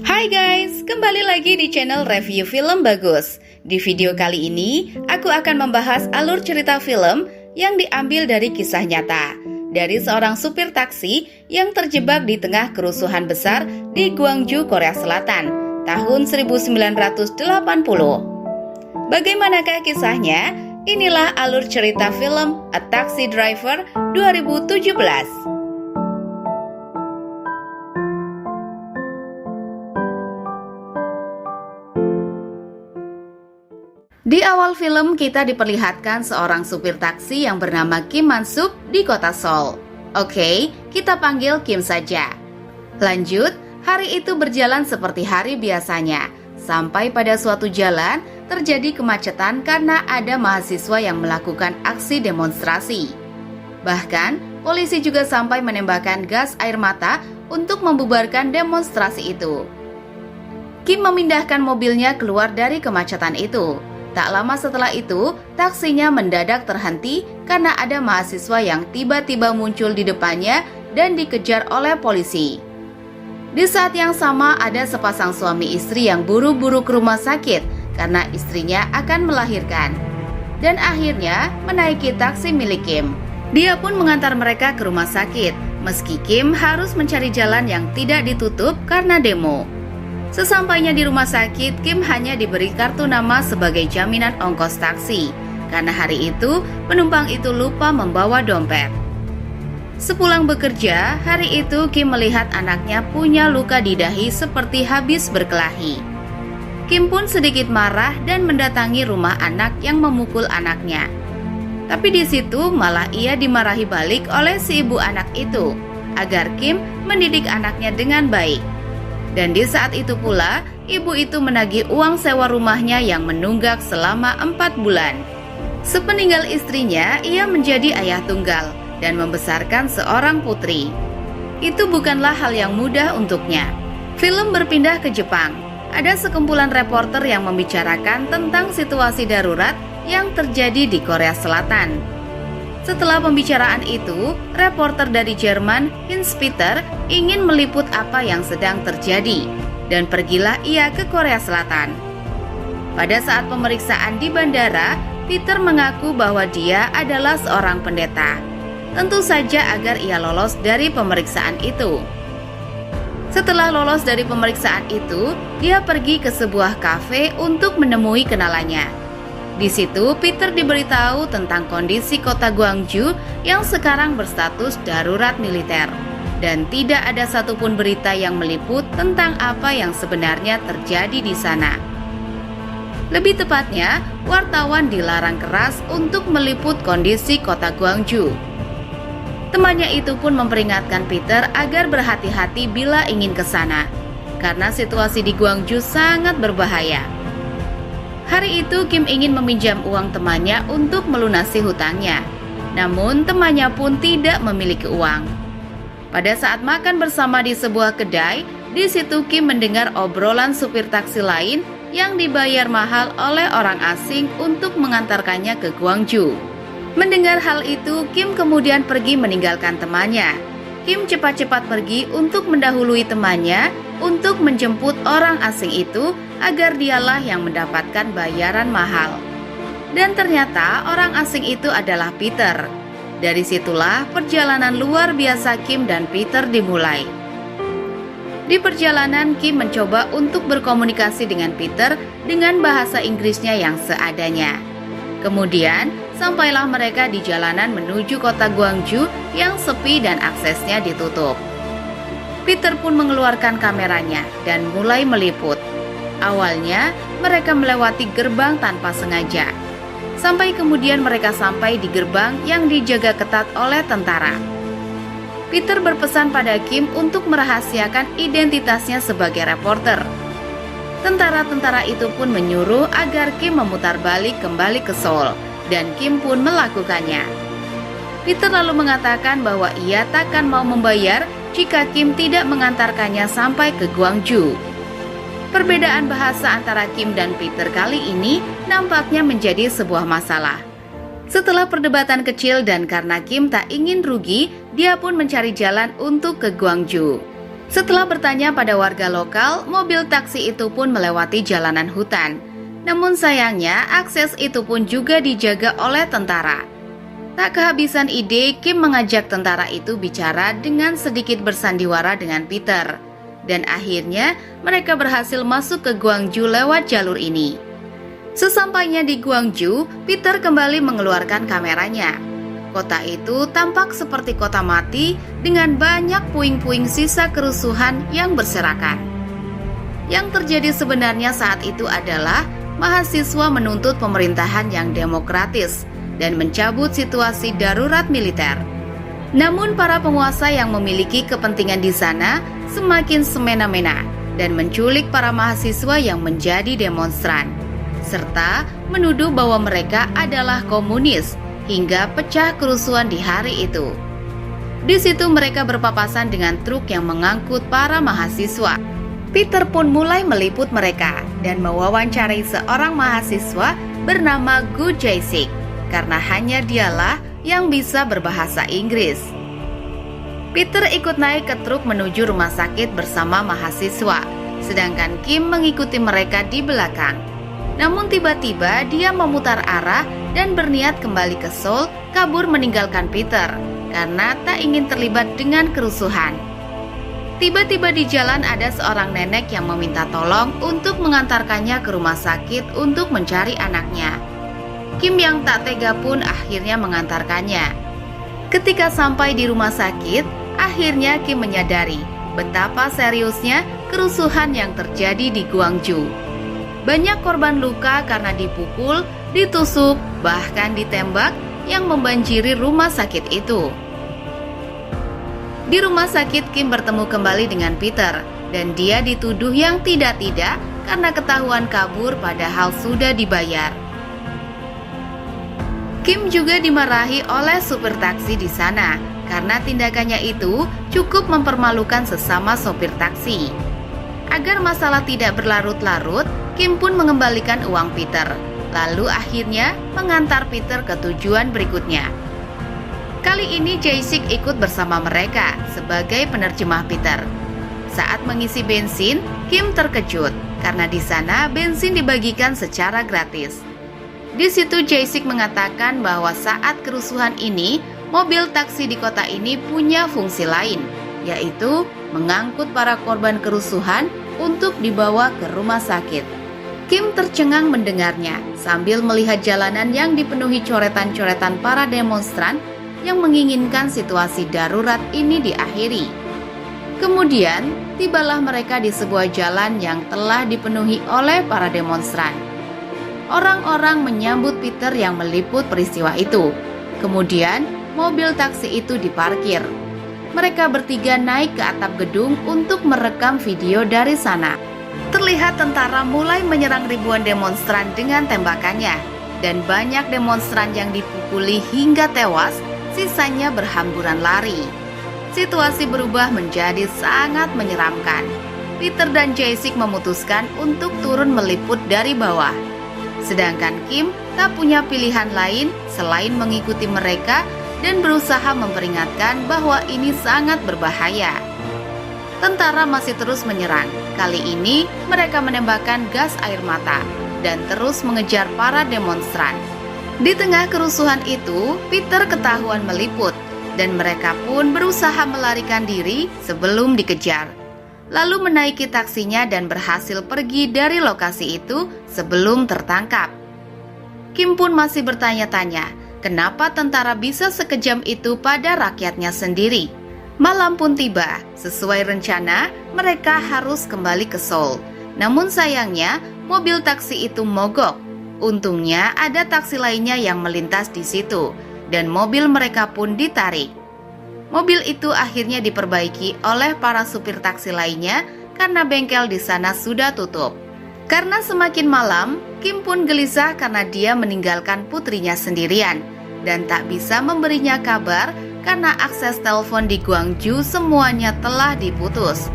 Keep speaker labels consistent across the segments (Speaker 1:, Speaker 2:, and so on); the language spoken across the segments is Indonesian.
Speaker 1: Hai guys, kembali lagi di channel Review Film Bagus. Di video kali ini, aku akan membahas alur cerita film yang diambil dari kisah nyata dari seorang supir taksi yang terjebak di tengah kerusuhan besar di Gwangju, Korea Selatan tahun 1980. Bagaimanakah kisahnya? Inilah alur cerita film A Taxi Driver 2017. Di awal film kita diperlihatkan seorang supir taksi yang bernama Kim Man-suk di kota Seoul. Oke, kita panggil Kim saja. Lanjut, hari itu berjalan seperti hari biasanya. Sampai pada suatu jalan terjadi kemacetan karena ada mahasiswa yang melakukan aksi demonstrasi. Bahkan, polisi juga sampai menembakkan gas air mata untuk membubarkan demonstrasi itu. Kim memindahkan mobilnya keluar dari kemacetan itu. Tak lama setelah itu, taksinya mendadak terhenti karena ada mahasiswa yang tiba-tiba muncul di depannya dan dikejar oleh polisi. Di saat yang sama, ada sepasang suami istri yang buru-buru ke rumah sakit karena istrinya akan melahirkan. Dan akhirnya menaiki taksi milik Kim. Dia pun mengantar mereka ke rumah sakit, meski Kim harus mencari jalan yang tidak ditutup karena demo. Sesampainya di rumah sakit, Kim hanya diberi kartu nama sebagai jaminan ongkos taksi, karena hari itu penumpang itu lupa membawa dompet. Sepulang bekerja, hari itu Kim melihat anaknya punya luka di dahi seperti habis berkelahi. Kim pun sedikit marah dan mendatangi rumah anak yang memukul anaknya. Tapi di situ malah ia dimarahi balik oleh si ibu anak itu, agar Kim mendidik anaknya dengan baik. Dan di saat itu pula, ibu itu menagih uang sewa rumahnya yang menunggak selama 4 bulan. Sepeninggal istrinya, ia menjadi ayah tunggal dan membesarkan seorang putri. Itu bukanlah hal yang mudah untuknya. Film berpindah ke Jepang. Ada sekumpulan reporter yang membicarakan tentang situasi darurat yang terjadi di Korea Selatan. Setelah pembicaraan itu, reporter dari Jerman, Hans-Peter, ingin meliput apa yang sedang terjadi, dan pergilah ia ke Korea Selatan. Pada saat pemeriksaan di bandara, Peter mengaku bahwa dia adalah seorang pendeta. Tentu saja agar ia lolos dari pemeriksaan itu. Setelah lolos dari pemeriksaan itu, dia pergi ke sebuah kafe untuk menemui kenalannya. Di situ, Peter diberitahu tentang kondisi kota Gwangju yang sekarang berstatus darurat militer. Dan tidak ada satupun berita yang meliput tentang apa yang sebenarnya terjadi di sana. Lebih tepatnya, wartawan dilarang keras untuk meliput kondisi kota Gwangju. Temannya itu pun memperingatkan Peter agar berhati-hati bila ingin ke sana, karena situasi di Gwangju sangat berbahaya. Hari itu Kim ingin meminjam uang temannya untuk melunasi hutangnya. Namun temannya pun tidak memiliki uang. Pada saat makan bersama di sebuah kedai, di situ Kim mendengar obrolan supir taksi lain yang dibayar mahal oleh orang asing untuk mengantarkannya ke Gwangju. Mendengar hal itu, Kim kemudian pergi meninggalkan temannya. Kim cepat-cepat pergi untuk mendahului temannya untuk menjemput orang asing itu agar dialah yang mendapatkan bayaran mahal. Dan ternyata orang asing itu adalah Peter. Dari situlah perjalanan luar biasa Kim dan Peter dimulai. Di perjalanan, Kim mencoba untuk berkomunikasi dengan Peter dengan bahasa Inggrisnya yang seadanya. Kemudian, sampailah mereka di jalanan menuju kota Gwangju yang sepi dan aksesnya ditutup. Peter pun mengeluarkan kameranya dan mulai meliput. Awalnya, mereka melewati gerbang tanpa sengaja. Sampai kemudian mereka sampai di gerbang yang dijaga ketat oleh tentara. Peter berpesan pada Kim untuk merahasiakan identitasnya sebagai reporter. Tentara-tentara itu pun menyuruh agar Kim memutar balik kembali ke Seoul, dan Kim pun melakukannya. Peter lalu mengatakan bahwa ia takkan mau membayar jika Kim tidak mengantarkannya sampai ke Gwangju. Perbedaan bahasa antara Kim dan Peter kali ini nampaknya menjadi sebuah masalah. Setelah perdebatan kecil dan karena Kim tak ingin rugi, dia pun mencari jalan untuk ke Gwangju. Setelah bertanya pada warga lokal, mobil taksi itu pun melewati jalanan hutan. Namun sayangnya, akses itu pun juga dijaga oleh tentara. Tak kehabisan ide, Kim mengajak tentara itu bicara dengan sedikit bersandiwara dengan Peter. Dan akhirnya, mereka berhasil masuk ke Gwangju lewat jalur ini. Sesampainya di Gwangju, Peter kembali mengeluarkan kameranya. Kota itu tampak seperti kota mati dengan banyak puing-puing sisa kerusuhan yang berserakan. Yang terjadi sebenarnya saat itu adalah mahasiswa menuntut pemerintahan yang demokratis dan mencabut situasi darurat militer. Namun para penguasa yang memiliki kepentingan di sana semakin semena-mena dan menculik para mahasiswa yang menjadi demonstran, serta menuduh bahwa mereka adalah komunis hingga pecah kerusuhan di hari itu. Di situ mereka berpapasan dengan truk yang mengangkut para mahasiswa. Peter pun mulai meliput mereka dan mewawancarai seorang mahasiswa bernama Gu Jae-sik karena hanya dialah yang bisa berbahasa Inggris. Peter ikut naik ke truk menuju rumah sakit bersama mahasiswa, sedangkan Kim mengikuti mereka di belakang. Namun tiba-tiba dia memutar arah dan berniat kembali ke Seoul, kabur meninggalkan Peter karena tak ingin terlibat dengan kerusuhan. Tiba-tiba di jalan ada seorang nenek yang meminta tolong untuk mengantarkannya ke rumah sakit untuk mencari anaknya. Kim yang tak tega pun akhirnya mengantarkannya. Ketika sampai di rumah sakit, akhirnya Kim menyadari betapa seriusnya kerusuhan yang terjadi di Gwangju. Banyak korban luka karena dipukul, ditusuk, bahkan ditembak yang membanjiri rumah sakit itu. Di rumah sakit, Kim bertemu kembali dengan Peter dan dia dituduh yang tidak-tidak karena ketahuan kabur padahal sudah dibayar. Kim juga dimarahi oleh supir taksi di sana karena tindakannya itu cukup mempermalukan sesama sopir taksi. Agar masalah tidak berlarut-larut, Kim pun mengembalikan uang Peter, lalu akhirnya mengantar Peter ke tujuan berikutnya. Kali ini Jae-sik ikut bersama mereka sebagai penerjemah Peter. Saat mengisi bensin, Kim terkejut karena di sana bensin dibagikan secara gratis. Di situ Jae-sik mengatakan bahwa saat kerusuhan ini, mobil taksi di kota ini punya fungsi lain, yaitu mengangkut para korban kerusuhan untuk dibawa ke rumah sakit. Kim tercengang mendengarnya sambil melihat jalanan yang dipenuhi coretan-coretan para demonstran yang menginginkan situasi darurat ini diakhiri. Kemudian, tibalah mereka di sebuah jalan yang telah dipenuhi oleh para demonstran. Orang-orang menyambut Peter yang meliput peristiwa itu. Kemudian, mobil taksi itu diparkir. Mereka bertiga naik ke atap gedung untuk merekam video dari sana. Terlihat tentara mulai menyerang ribuan demonstran dengan tembakannya, dan banyak demonstran yang dipukuli hingga tewas, sisanya berhamburan lari. Situasi berubah menjadi sangat menyeramkan. Peter dan Jae-sik memutuskan untuk turun meliput dari bawah. Sedangkan Kim tak punya pilihan lain selain mengikuti mereka dan berusaha memperingatkan bahwa ini sangat berbahaya. Tentara masih terus menyerang. Kali ini mereka menembakkan gas air mata dan terus mengejar para demonstran. Di tengah kerusuhan itu, Peter ketahuan meliput dan mereka pun berusaha melarikan diri sebelum dikejar. Lalu menaiki taksinya dan berhasil pergi dari lokasi itu sebelum tertangkap. Kim pun masih bertanya-tanya, kenapa tentara bisa sekejam itu pada rakyatnya sendiri. Malam pun tiba, sesuai rencana mereka harus kembali ke Seoul. Namun sayangnya mobil taksi itu mogok. Untungnya ada taksi lainnya yang melintas di situ dan mobil mereka pun ditarik. Mobil itu akhirnya diperbaiki oleh para supir taksi lainnya karena bengkel di sana sudah tutup. Karena semakin malam, Kim pun gelisah karena dia meninggalkan putrinya sendirian dan tak bisa memberinya kabar karena akses telepon di Gwangju semuanya telah diputus.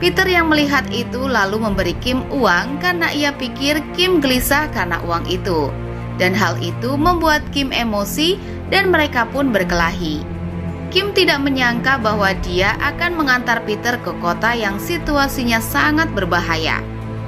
Speaker 1: Peter yang melihat itu lalu memberi Kim uang karena ia pikir Kim gelisah karena uang itu. Dan hal itu membuat Kim emosi dan mereka pun berkelahi. Kim tidak menyangka bahwa dia akan mengantar Peter ke kota yang situasinya sangat berbahaya.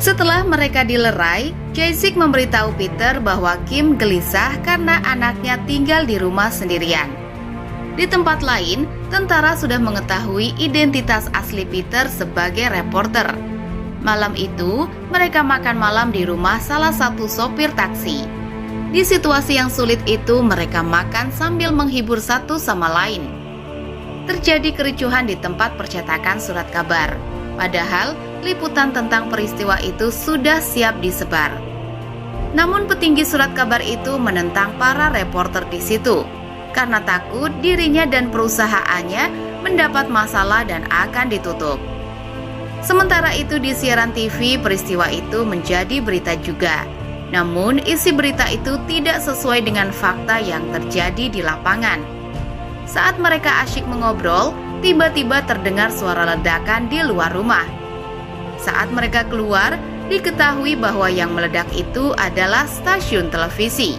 Speaker 1: Setelah mereka dilerai, Jae-sik memberitahu Peter bahwa Kim gelisah karena anaknya tinggal di rumah sendirian. Di tempat lain, tentara sudah mengetahui identitas asli Peter sebagai reporter. Malam itu, mereka makan malam di rumah salah satu sopir taksi. Di situasi yang sulit itu, mereka makan sambil menghibur satu sama lain. Terjadi kericuhan di tempat percetakan surat kabar. Padahal, liputan tentang peristiwa itu sudah siap disebar. Namun petinggi surat kabar itu menentang para reporter di situ karena takut dirinya dan perusahaannya mendapat masalah dan akan ditutup. Sementara itu di siaran TV, peristiwa itu menjadi berita juga. Namun isi berita itu tidak sesuai dengan fakta yang terjadi di lapangan. Saat mereka asyik mengobrol, tiba-tiba terdengar suara ledakan di luar rumah. Saat mereka keluar, diketahui bahwa yang meledak itu adalah stasiun televisi.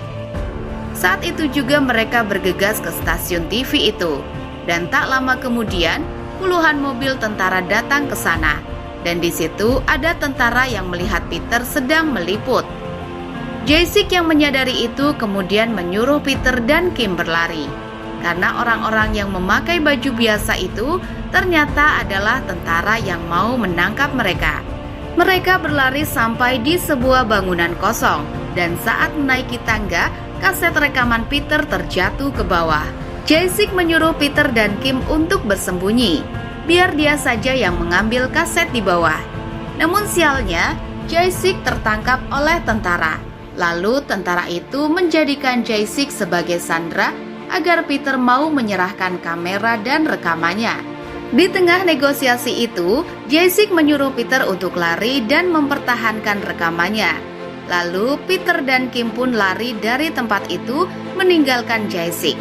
Speaker 1: Saat itu juga mereka bergegas ke stasiun TV itu, dan tak lama kemudian puluhan mobil tentara datang ke sana, dan di situ ada tentara yang melihat Peter sedang meliput. Jae-sik yang menyadari itu kemudian menyuruh Peter dan Kim berlari, karena orang-orang yang memakai baju biasa itu ternyata adalah tentara yang mau menangkap mereka. Mereka berlari sampai di sebuah bangunan kosong, dan saat menaiki tangga, kaset rekaman Peter terjatuh ke bawah. Jae-sik menyuruh Peter dan Kim untuk bersembunyi, biar dia saja yang mengambil kaset di bawah. Namun sialnya, Jae-sik tertangkap oleh tentara. Lalu tentara itu menjadikan Jae-sik sebagai sandera agar Peter mau menyerahkan kamera dan rekamannya. Di tengah negosiasi itu, Jae-sik menyuruh Peter untuk lari dan mempertahankan rekamannya. Lalu Peter dan Kim pun lari dari tempat itu meninggalkan Jae-sik.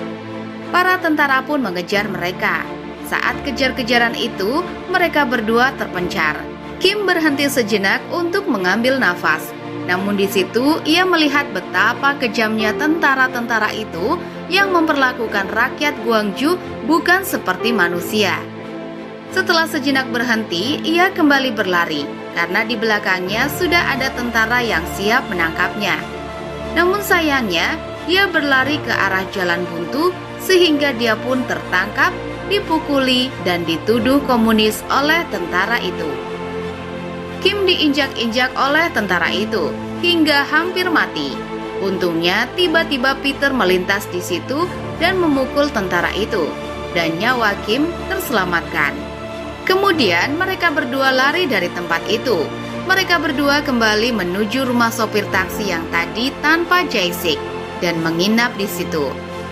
Speaker 1: Para tentara pun mengejar mereka. Saat kejar-kejaran itu, mereka berdua terpencar. Kim berhenti sejenak untuk mengambil nafas. Namun di situ ia melihat betapa kejamnya tentara-tentara itu yang memperlakukan rakyat Gwangju bukan seperti manusia. Setelah sejenak berhenti, ia kembali berlari karena di belakangnya sudah ada tentara yang siap menangkapnya. Namun sayangnya, ia berlari ke arah jalan buntu sehingga dia pun tertangkap, dipukuli, dan dituduh komunis oleh tentara itu. Kim diinjak-injak oleh tentara itu hingga hampir mati. Untungnya tiba-tiba Peter melintas di situ dan memukul tentara itu, dan nyawa Kim terselamatkan. Kemudian mereka berdua lari dari tempat itu. Mereka berdua kembali menuju rumah sopir taksi yang tadi tanpa Jae-sik dan menginap di situ.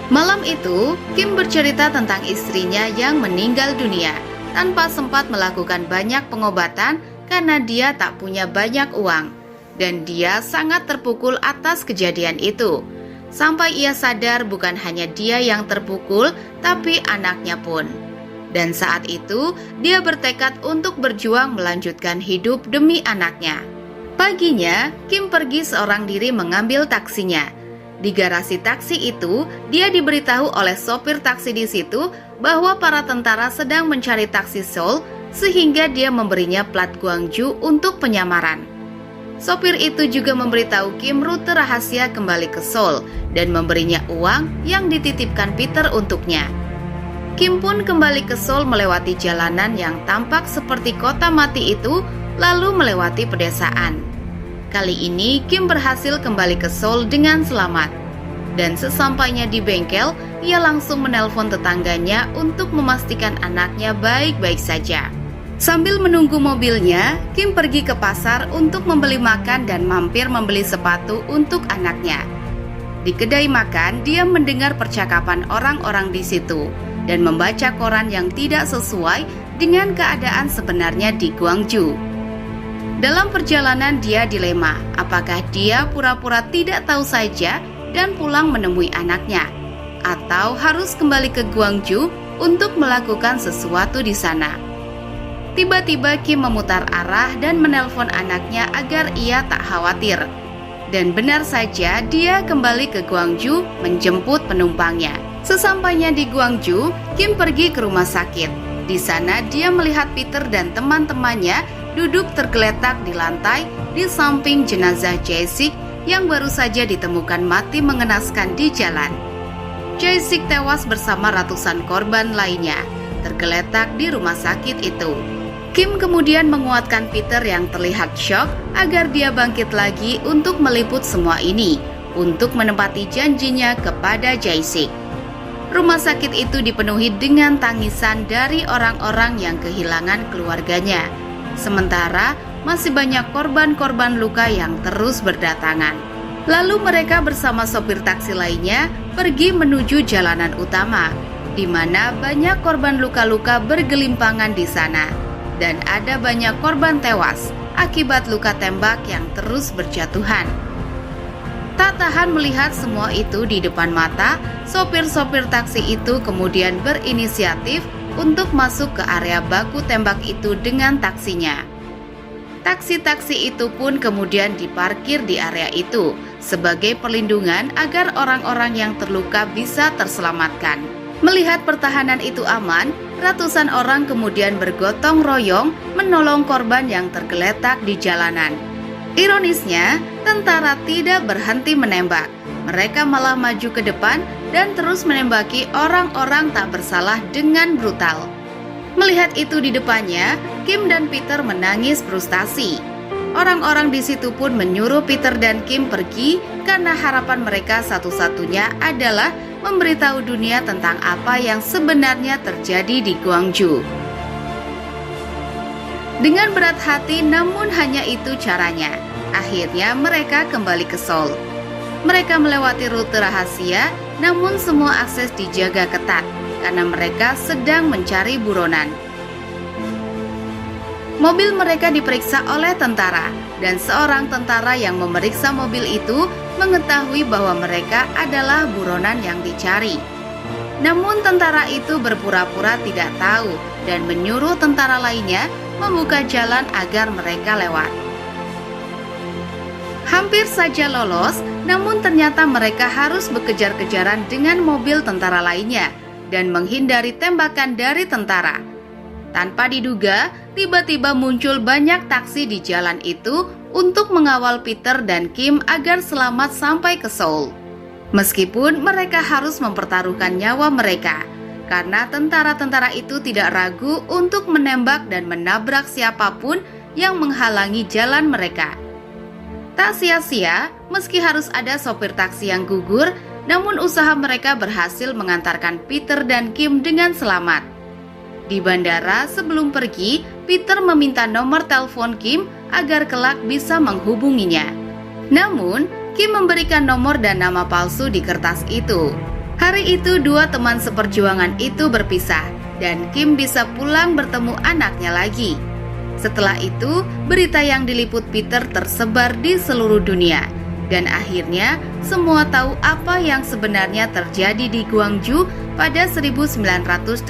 Speaker 1: Malam itu, Kim bercerita tentang istrinya yang meninggal dunia tanpa sempat melakukan banyak pengobatan karena dia tak punya banyak uang, dan dia sangat terpukul atas kejadian itu. Sampai ia sadar bukan hanya dia yang terpukul, tapi anaknya pun. Dan saat itu, dia bertekad untuk berjuang melanjutkan hidup demi anaknya. Paginya, Kim pergi seorang diri mengambil taksinya. Di garasi taksi itu, dia diberitahu oleh sopir taksi di situ bahwa para tentara sedang mencari taksi Seoul, sehingga dia memberinya plat Gwangju untuk penyamaran. Sopir itu juga memberitahu Kim rute rahasia kembali ke Seoul dan memberinya uang yang dititipkan Peter untuknya. Kim pun kembali ke Seoul melewati jalanan yang tampak seperti kota mati itu, lalu melewati pedesaan. Kali ini Kim berhasil kembali ke Seoul dengan selamat. Dan sesampainya di bengkel, ia langsung menelpon tetangganya untuk memastikan anaknya baik-baik saja. Sambil menunggu mobilnya, Kim pergi ke pasar untuk membeli makan dan mampir membeli sepatu untuk anaknya. Di kedai makan, dia mendengar percakapan orang-orang di situ dan membaca koran yang tidak sesuai dengan keadaan sebenarnya di Gwangju. Dalam perjalanan dia dilema, apakah dia pura-pura tidak tahu saja dan pulang menemui anaknya, atau harus kembali ke Gwangju untuk melakukan sesuatu di sana. Tiba-tiba Kim memutar arah dan menelpon anaknya agar ia tak khawatir. Dan benar saja dia kembali ke Gwangju menjemput penumpangnya. Sesampainya di Gwangju, Kim pergi ke rumah sakit. Di sana dia melihat Peter dan teman-temannya duduk tergeletak di lantai di samping jenazah Jae-sik yang baru saja ditemukan mati mengenaskan di jalan. Jae-sik tewas bersama ratusan korban lainnya, tergeletak di rumah sakit itu. Kim kemudian menguatkan Peter yang terlihat syok agar dia bangkit lagi untuk meliput semua ini, untuk menepati janjinya kepada Jae-sik. Rumah sakit itu dipenuhi dengan tangisan dari orang-orang yang kehilangan keluarganya. Sementara masih banyak korban-korban luka yang terus berdatangan. Lalu mereka bersama sopir taksi lainnya pergi menuju jalanan utama, di mana banyak korban luka-luka bergelimpangan di sana. Dan ada banyak korban tewas akibat luka tembak yang terus berjatuhan. Tak tahan melihat semua itu di depan mata, sopir-sopir taksi itu kemudian berinisiatif untuk masuk ke area baku tembak itu dengan taksinya. Taksi-taksi itu pun kemudian diparkir di area itu sebagai perlindungan agar orang-orang yang terluka bisa terselamatkan. Melihat pertahanan itu aman, ratusan orang kemudian bergotong royong menolong korban yang tergeletak di jalanan. Ironisnya, tentara tidak berhenti menembak. Mereka malah maju ke depan dan terus menembaki orang-orang tak bersalah dengan brutal. Melihat itu di depannya, Kim dan Peter menangis frustasi. Orang-orang di situ pun menyuruh Peter dan Kim pergi karena harapan mereka satu-satunya adalah memberitahu dunia tentang apa yang sebenarnya terjadi di Gwangju. Dengan berat hati, namun hanya itu caranya. Akhirnya mereka kembali ke Seoul. Mereka melewati rute rahasia, namun semua akses dijaga ketat karena mereka sedang mencari buronan. Mobil mereka diperiksa oleh tentara, dan seorang tentara yang memeriksa mobil itu mengetahui bahwa mereka adalah buronan yang dicari. Namun tentara itu berpura-pura tidak tahu dan menyuruh tentara lainnya membuka jalan agar mereka lewat. Hampir saja lolos, namun ternyata mereka harus bekejar-kejaran dengan mobil tentara lainnya dan menghindari tembakan dari tentara. Tanpa diduga, tiba-tiba muncul banyak taksi di jalan itu untuk mengawal Peter dan Kim agar selamat sampai ke Seoul. Meskipun mereka harus mempertaruhkan nyawa mereka, karena tentara-tentara itu tidak ragu untuk menembak dan menabrak siapapun yang menghalangi jalan mereka. Tak sia-sia, meski harus ada sopir taksi yang gugur, namun usaha mereka berhasil mengantarkan Peter dan Kim dengan selamat. Di bandara sebelum pergi, Peter meminta nomor telepon Kim agar kelak bisa menghubunginya. Namun, Kim memberikan nomor dan nama palsu di kertas itu. Hari itu dua teman seperjuangan itu berpisah dan Kim bisa pulang bertemu anaknya lagi. Setelah itu, berita yang diliput Peter tersebar di seluruh dunia dan akhirnya semua tahu apa yang sebenarnya terjadi di Gwangju pada 1980.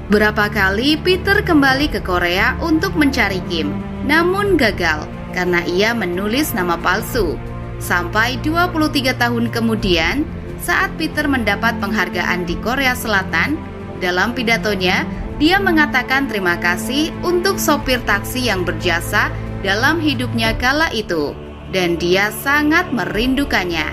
Speaker 1: Berapa kali Peter kembali ke Korea untuk mencari Kim, namun gagal karena ia menulis nama palsu. Sampai 23 tahun kemudian, saat Peter mendapat penghargaan di Korea Selatan, dalam pidatonya, dia mengatakan terima kasih untuk sopir taksi yang berjasa dalam hidupnya kala itu, dan dia sangat merindukannya.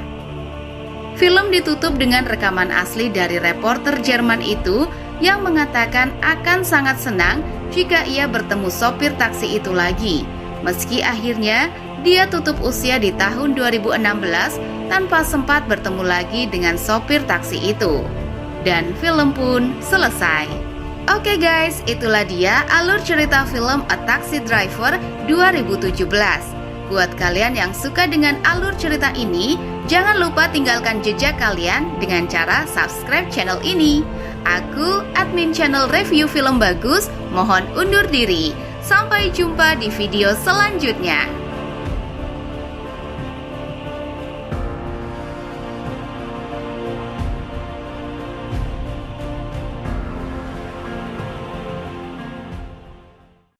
Speaker 1: Film ditutup dengan rekaman asli dari reporter Jerman itu yang mengatakan akan sangat senang jika ia bertemu sopir taksi itu lagi, meski akhirnya dia tutup usia di tahun 2016 tanpa sempat bertemu lagi dengan sopir taksi itu. Dan film pun selesai. Oke guys, itulah dia alur cerita film A Taxi Driver 2017. Buat kalian yang suka dengan alur cerita ini, jangan lupa tinggalkan jejak kalian dengan cara subscribe channel ini. Aku, admin channel review film bagus, mohon undur diri. Sampai jumpa di video selanjutnya.